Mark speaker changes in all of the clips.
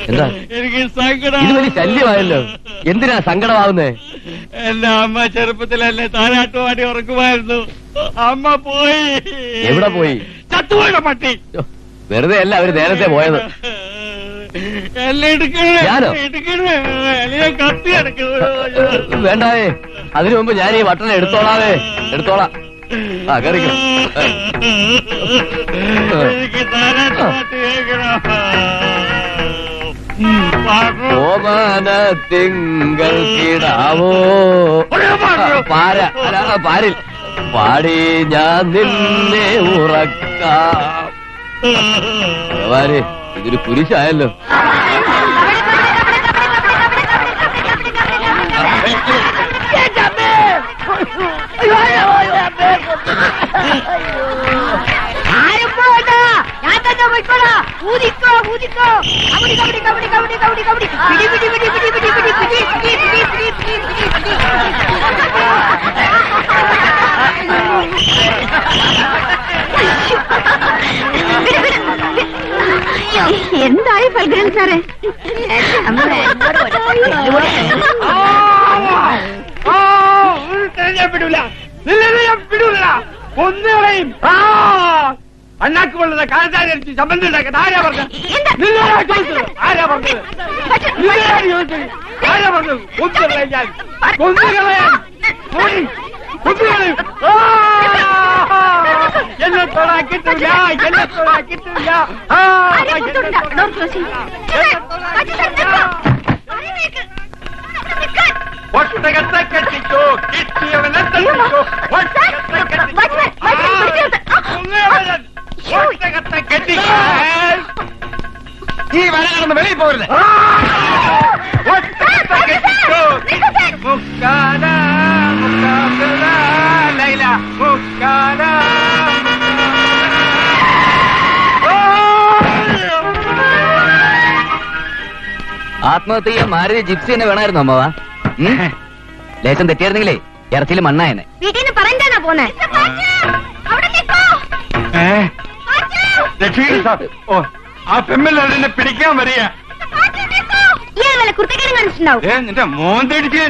Speaker 1: എന്താ
Speaker 2: എനിക്ക് സങ്കടം.
Speaker 1: ഇത് വലിയ ശല്യമായല്ലോ. എന്തിനാ സങ്കടമാവുന്നേ?
Speaker 2: എന്റെ അമ്മ ചെറുപ്പത്തിലല്ലേ താരാട്ടുപാടി ഉറക്കുമായിരുന്നു. അമ്മ പോയി.
Speaker 1: എവിടെ പോയി?
Speaker 2: ചത്തുപോയ പട്ടി.
Speaker 1: വെറുതെ അല്ല അവര് നേരത്തെ പോയത്.
Speaker 2: എല്ലാം എടുക്കണേ.
Speaker 1: ഞാനോ?
Speaker 2: എടുക്കണേ. എല്ലാം കത്തി എടുക്കണേ.
Speaker 1: വേണ്ടാവേ, അതിനു മുമ്പ് ഞാൻ ഈ വട്ടന എടുത്തോളാവേ. എടുത്തോളാം. ആ കറിക്കണം.
Speaker 2: എനിക്ക് താരാട്ടുപാട്ട് കേൾക്കണം.
Speaker 1: ഓമന തിങ്കൾ കിടാവോ പാര പാരിൽ പാടി ഞാൻ നിന്നെ ഉറക്കാം. ഭഗവാനെ, ഇതൊരു കുരിശായല്ലോ.
Speaker 3: എന്തായി ഫൽഗുനൻ സാറേ?
Speaker 2: ഞാൻ വിടൂല. ഞാൻ വിടൂല. ഒന്നുകളെയും അണ്ണാക്ക് കൊള്ളുന്ന കാലത്താരിച്ച് സംബന്ധം ഉണ്ടാക്കാൻ ആരാ പറഞ്ഞത്? ആരാ പറഞ്ഞത്? ആരാ പറഞ്ഞത്? ഒന്നുകളെ ഞാൻ ഒന്നുകളയാൻ എന്നെ തൊടാൻ കിട്ടില്ല. എന്നെ തൊടാൻ കിട്ടില്ല. ഒട്ടകത്തെ കെട്ടിക്കോ. കിട്ടിയവനെ തട്ടിക്കോ. ഒട്ടകത്തെ കെട്ടിക്കോ. ഈ വരകടന്ന് വെളിയിൽ പോരുത്. ഒട്ടകത്തെ കെട്ടിക്കോ. മുക്കാല മുക്കാല ലൈല മുക്കാല.
Speaker 1: ആത്മഹത്യ ചെയ്യാൻ മാരുതി ജിപ്സി തന്നെ വേണമായിരുന്നു അമ്മവ. ലേശം തെറ്റിയായിരുന്നെങ്കിലേ ഇറച്ചിയിൽ മണ്ണായനെ.
Speaker 3: വീട്ടിൽ നിന്ന് പറഞ്ഞാണോ പോന്നെ?
Speaker 2: ആ പെമ്മില്ലെന്നെ പിടിക്കാൻ വരിക. നിന്റെ മോൻ തേടിച്ച്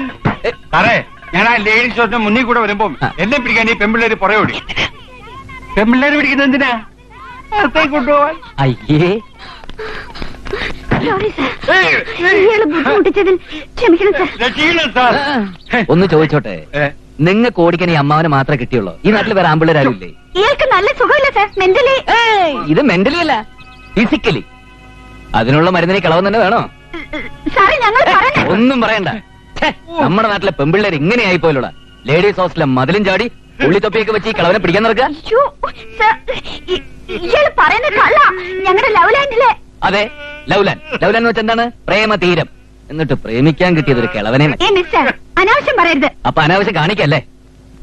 Speaker 2: സാറേ, ഞാൻ ആ ലേഡീസ് ഷോപ്പിന് മുന്നിൽ കൂടെ വരുമ്പോ എന്നെ പിടിക്കാൻ ഈ പെമ്പിള്ളേര് പുറയോടി. പെമ്പിള്ളേര് പിടിക്കുന്നത് എന്തിനാ? അകത്തേക്ക് കൊണ്ടുപോവാൻ.
Speaker 1: അയ്യേ,
Speaker 3: ബുദ്ധിമുട്ടിച്ചതിൽ ക്ഷമിക്കണം സാർ.
Speaker 1: ഒന്ന് ചോദിച്ചോട്ടെ, നിങ്ങൾക്ക് ഓടിക്കാൻ ഈ അമ്മാവനെ മാത്രമേ കിട്ടിയുള്ളൂ? ഈ നാട്ടിൽ വേറെ ആമ്പിള്ളേരാരും ഇല്ലേ?
Speaker 3: ഇയാൾക്ക് നല്ല സുഖമില്ല സാർ. മെന്റലി.
Speaker 1: ഇത് മെന്റലി അല്ല, ഫിസിക്കലി. അതിനുള്ള മരുന്നിനെ കളവൻ തന്നെ വേണോ?
Speaker 3: സാറേ ഞങ്ങൾ
Speaker 1: ഒന്നും പറയണ്ട. നമ്മുടെ നാട്ടിലെ പെമ്പിള്ളേർ ഇങ്ങനെയായി പോലുള്ള ലേഡീസ് ഹോസ്റ്റലിലെ മതിലും ചാടി ഉള്ളിത്തൊപ്പിയൊക്കെ വെച്ച് ഈ കളവനെ പിടിക്കാൻ നടക്കുക.
Speaker 3: ഇയാൾ പറയുന്ന കള്ള. ഞങ്ങളുടെ ലവ്ലാൻഡിലെ.
Speaker 1: അതെ, ലവ്ലാൻ. ലവ്ലാൻ എന്ന് വെച്ചാൽ എന്താണ്? പ്രേമ തീരം. എന്നിട്ട് പ്രേമിക്കാൻ കിട്ടിയതൊരു കിളവനെ.
Speaker 3: അനാവശ്യം പറയരുത്.
Speaker 1: അപ്പൊ അനാവശ്യം കാണിക്കല്ലേ?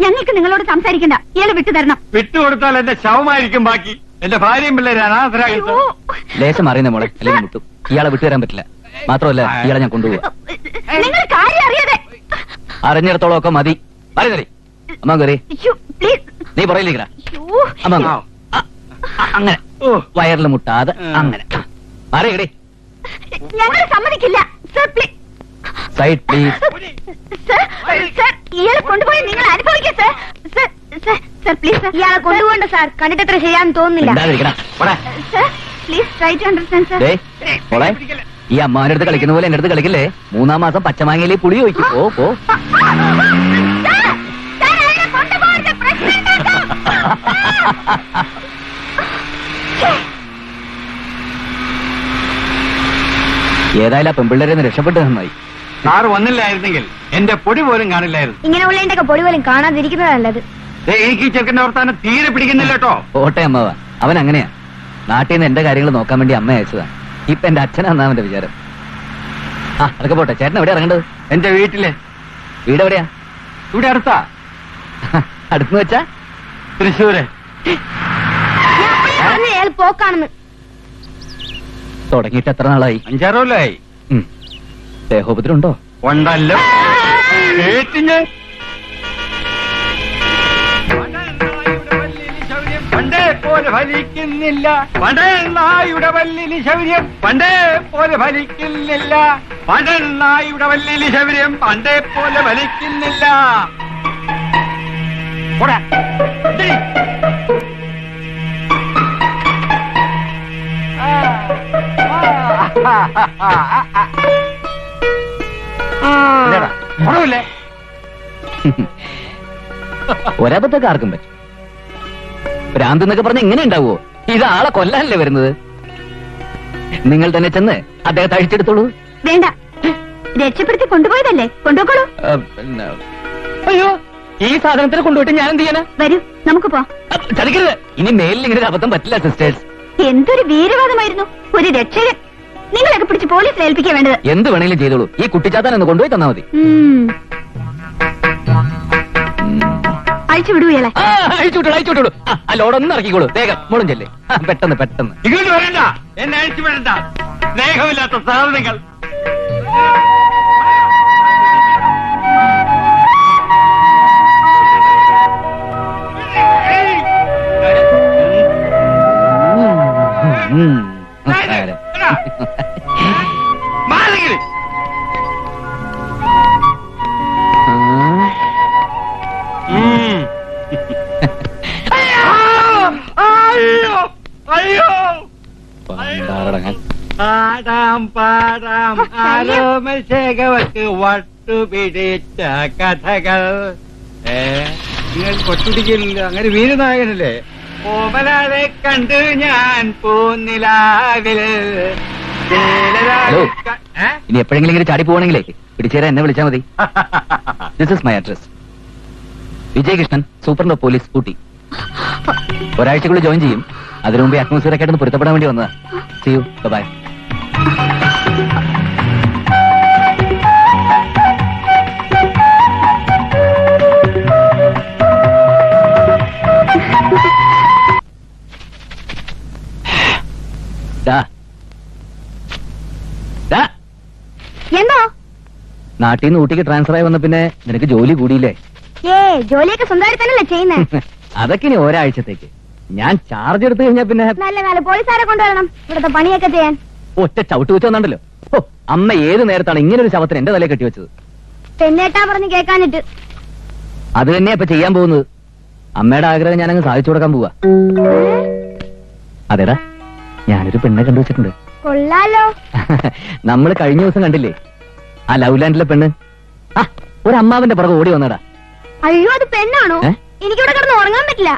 Speaker 3: ഞങ്ങൾക്ക് നിങ്ങളോട് സംസാരിക്കണ്ട. ഇയാളെ വിട്ടുതരണം.
Speaker 2: വിട്ടുകൊടുത്താൽ എന്റെ ശവമായിരിക്കും ബാക്കി. എന്റെ ഭാര്യയും പിള്ളേരാണ് അനാഥരാകുന്നത്.
Speaker 1: ലേശം അറിയുന്ന മോളെ, അല്ലെങ്കിൽ മുട്ടും. ഇയാളെ വിട്ടുതരാൻ പറ്റില്ല. മാത്രമല്ല, ഇയാളെ ഞാൻ കൊണ്ടുപോവാ.
Speaker 3: നിങ്ങൾ കാര്യം അറിയാതെ.
Speaker 1: അറിഞ്ഞിടത്തോളം ഒക്കെ മതി. പറയുന്നേ അമ്മ കയറി. നീ പുറയിലേക്കടാ. അമ്മ അങ്ങനെ വയറിൽ മുട്ടാതെ അങ്ങനെ അറിയടേ.
Speaker 3: ഞങ്ങൾ സമ്മതിക്കില്ല.
Speaker 1: Side please.
Speaker 3: ഇയാളെ കൊണ്ടുപോയി നിങ്ങൾ അനുഭവിക്കുക സർ. പ്ലീസ് ഇയാളെ കൊണ്ടുപോകണ്ട സാർ. കണ്ടിട്ട് അത്ര ചെയ്യാന്ന് തോന്നുന്നില്ല. Please try to understand sir.
Speaker 1: മോളെ, ഈ അമ്മാവന്റെ അടുത്ത് കളിക്കുന്ന പോലെ എന്റെ അടുത്ത് കളിക്കില്ലേ? 3-ാം മാസം പച്ചമാങ്ങയിലെ പുളി ഒഴിക്കും. പോ. ഏതായാലും ആ പെമ്പിള്ളേരെ രക്ഷപ്പെട്ടു നന്നായി.
Speaker 2: സാറ് വന്നില്ലായിരുന്നെങ്കിൽ എന്റെ പൊടി പോലും കാണില്ലായിരുന്നു.
Speaker 3: ഇങ്ങനെ ഉള്ളതിന്റെ പൊടി പോലും കാണാതിരിക്കുന്നത് നല്ലത്.
Speaker 2: എനിക്ക് ചെക്കന്റെ വർത്താനം തീരെ പിടിക്കുന്നില്ല കേട്ടോ.
Speaker 1: ഓട്ടെ അമ്മാവ, അവൻ അങ്ങനെയാ. നാട്ടിൽ നിന്ന് എന്റെ കാര്യങ്ങൾ നോക്കാൻ വേണ്ടി അമ്മ അയച്ചതാ. ഇപ്പൊ എന്റെ അച്ഛനാന്നാ അവന്റെ വിചാരം. ആ അതൊക്കെ പോട്ടെ. ചേട്ടൻ എവിടെയാ ഇറങ്ങേണ്ടത്?
Speaker 2: എന്റെ വീട്ടിലെ.
Speaker 1: വീട് എവിടെയാ?
Speaker 2: ഇവിടെ അടുത്താ.
Speaker 1: അടുത്തെന്ന് വെച്ചാ?
Speaker 2: തൃശ്ശൂര്.
Speaker 3: പോക്കാണെന്ന്
Speaker 1: തുടങ്ങിയിട്ട് എത്ര നാളായി?
Speaker 2: 5-6 കൊല്ലമായി.
Speaker 1: ദേഹോപദ്രം ഉണ്ടോ?
Speaker 2: ഉണ്ടല്ലോ. പണ്ടേ പോലെ ഫലിക്കുന്നില്ല. പണ്ടെണ്ണായുടെ വല്ലിന് ശൗര്യം പണ്ടേ പോലെ ഫലിക്കുന്നില്ല. പണ്ടെണ്ണായുടെ വല്ലിന് ശൗര്യം പണ്ടേ പോലെ ഫലിക്കുന്നില്ല. പോടാ. ഇതേ. ഇതെടാ, ഗുണമില്ലേ?
Speaker 1: ഒരബദ്ധമൊക്കെ ആർക്കും പറ്റും. ഭ്രാന്ത് എന്നൊക്കെ പറഞ്ഞ ഇങ്ങനെ ഉണ്ടാവുമോ? ഇത് ആളെ കൊല്ലാനല്ലേ വരുന്നത്. നിങ്ങൾ തന്നെ ചെന്ന് അദ്ദേഹത്തെ അഴിച്ചെടുത്തോളൂ.
Speaker 3: വേണ്ട, രക്ഷപ്പെടുത്തി കൊണ്ടുപോയതല്ലേ, കൊണ്ടുപോക്കോളൂ.
Speaker 1: പിന്നെ, അയ്യോ, ഈ സാധനത്തിന് കൊണ്ടുപോയിട്ട് ഞാൻ എന്ത് ചെയ്യാനാ?
Speaker 3: വരൂ, നമുക്ക് പോ.
Speaker 1: ചതിക്കരുത്. ഇനി മേലിൽ ഇങ്ങനെ ഒരു അബദ്ധം പറ്റില്ല സിസ്റ്റേഴ്സ്.
Speaker 3: എന്തൊരു വീരവാദമായിരുന്നു. ഒരു രക്ഷകൻ. നിങ്ങളൊക്കെ പിടിച്ച് പോലീസിൽ ഏൽപ്പിക്കാൻ വേണ്ടത്.
Speaker 1: എന്ത് വേണമെങ്കിലും ചെയ്തോളൂ. ഈ കുട്ടിച്ചാത്താൻ ഒന്ന് കൊണ്ടുപോയി തന്നാ മതി.
Speaker 3: അഴിച്ചു വിടൂ ഇയാളെ.
Speaker 1: അഴിച്ചുവിട്ടോളൂ. ആ ലോഡൊന്നും ഇറക്കിക്കോളൂ. വേഗം മോളും ചെല്ലേ. പെട്ടെന്ന് പെട്ടെന്ന്.
Speaker 2: ഇങ്ങോട്ട് വരണ്ട, എന്നെ അഴിച്ചു വിടണ്ട. സ്നേഹമില്ലാത്ത സാധനങ്ങൾ.
Speaker 1: നമസ്കാരം.
Speaker 2: മാറിക്കിട്. അയ്യോ അയ്യോ
Speaker 1: പണ്ടാറടങ്ങാൻ.
Speaker 2: പാടാം പാടാം ആരോമശേഖവക്ക് വട്ടുപിടിച്ച കഥകൾ. നിങ്ങൾ കൊട്ടുപിടിക്കില്ല, അങ്ങനെ വീരനായകനല്ലേ? ഓമലാതെ കണ്ടു ഞാൻ പൂനിലാവിൽ.
Speaker 1: ഹലോ, ഇനി എപ്പോഴെങ്കിലും ഇങ്ങനെ ചാടി പോവാണെങ്കിലേ പിടിച്ചേരാൻ എന്നെ വിളിച്ചാൽ മതി. This is my address. Vijayakrishnan, superintendent of police, Ooty. ഒരാഴ്ചക്കുള്ളിൽ ജോയിൻ ചെയ്യും. അതിനു മുമ്പ് അറ്റ്മോസ്ഫിയർ ഒക്കെ ആയിട്ട് പൊരുത്തപ്പെടാൻ വേണ്ടി വന്നതാ. See you. Bye.
Speaker 3: എന്തോ?
Speaker 1: നാട്ടിൽ നിന്ന് ഊട്ടിക്ക് ട്രാൻസ്ഫർ ആയി വന്ന പിന്നെ നിനക്ക് ജോലി കൂടിയില്ലേ?
Speaker 3: ജോലിയൊക്കെ സ്വന്തമായി തന്നെയല്ലേ ചെയ്യുന്നേ?
Speaker 1: അതൊക്കെ ഇനി ഒരാഴ്ചത്തേക്ക്. ഞാൻ ചാർജ് എടുത്തു കഴിഞ്ഞാ പിന്നെ
Speaker 3: നല്ല നല്ല പോലീസുകാരെ കൊണ്ടുവരണം ഇവിടുത്തെ പണിയൊക്കെ ചെയ്യാൻ.
Speaker 1: ഒറ്റ ചവിട്ട് വെച്ച് വന്നുണ്ടല്ലോ. ഓ, അമ്മ ഏത് നേരത്താണ് ഇങ്ങനെ ഒരു ശവത്തിന് എന്റെ തലയെ കെട്ടിവെച്ചത്?
Speaker 3: പെണ്ണേട്ടാ പറഞ്ഞ് കേൾക്കാനിട്ട്.
Speaker 1: അത് തന്നെയാ ഇപ്പൊ ചെയ്യാൻ പോകുന്നത്. അമ്മയുടെ ആഗ്രഹം ഞാനങ്ങ് സാധിച്ചു കൊടുക്കാൻ പോവാ. അതേടാ, ഞാനൊരു പെണ്ണെ കണ്ടുവച്ചിട്ടുണ്ട്.
Speaker 3: കൊള്ളാലോ.
Speaker 1: നമ്മൾ കഴിഞ്ഞ ദിവസം കണ്ടില്ലേ ആ ലവ് ലാൻഡിലെ പെണ്ണ്? ആ, ഒരു അമ്മാവന്റെ പുറകെ ഓടി വന്നടാ.
Speaker 3: അയ്യോ, അത് പെണ്ണാണോ? എനിക്കിവിടെ കിടന്ന് ഉറങ്ങാൻ പറ്റില്ല.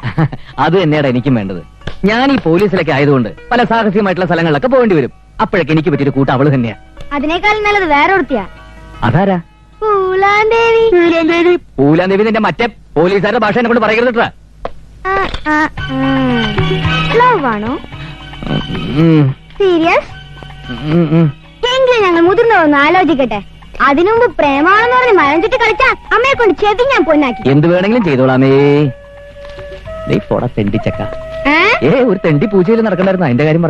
Speaker 1: അത് തന്നെയാടാ എനിക്കും വേണ്ടത്. ഞാൻ ഈ പോലീസിലൊക്കെ ആയതുകൊണ്ട് പല സാഹസികമായിട്ടുള്ള സ്ഥലങ്ങളിലൊക്കെ പോകേണ്ടി വരും. അപ്പോഴൊക്കെ എനിക്ക് പറ്റിയൊരു കൂട്ടം അവള് തന്നെയാ.
Speaker 3: അതിനേക്കാൾ നല്ലത് വേറെ ഒരുത്തിയാ.
Speaker 1: അതാരാ?
Speaker 3: പൂലാന്തേവി.
Speaker 1: പൂലാന്തേവി നിന്റെ മറ്റേ പോലീസുകാരുടെ ഭാഷ എന്നെ കൊണ്ട് പറയരുതട്ടാ.
Speaker 3: ലവ് ആണോ? സീരിയസ്? എങ്കിലും ഞങ്ങൾ മുതിർന്നതൊന്ന് ആലോചിക്കട്ടെ. അതിനുമുമ്പ് പ്രേമാണെന്ന് പറഞ്ഞ് മരം ചുറ്റി കളിച്ചാ അമ്മയെ കൊണ്ട് ചെവി ഞാൻ പൊന്നാക്കി.
Speaker 1: എന്ത് വേണമെങ്കിലും ചെയ്തോളാമേ. പോടാ തെണ്ടിച്ചക്ക. ഒരു തെണ്ടി പൂജയിൽ നടക്കണ്ടായിരുന്നു. അതിന്റെ കാര്യം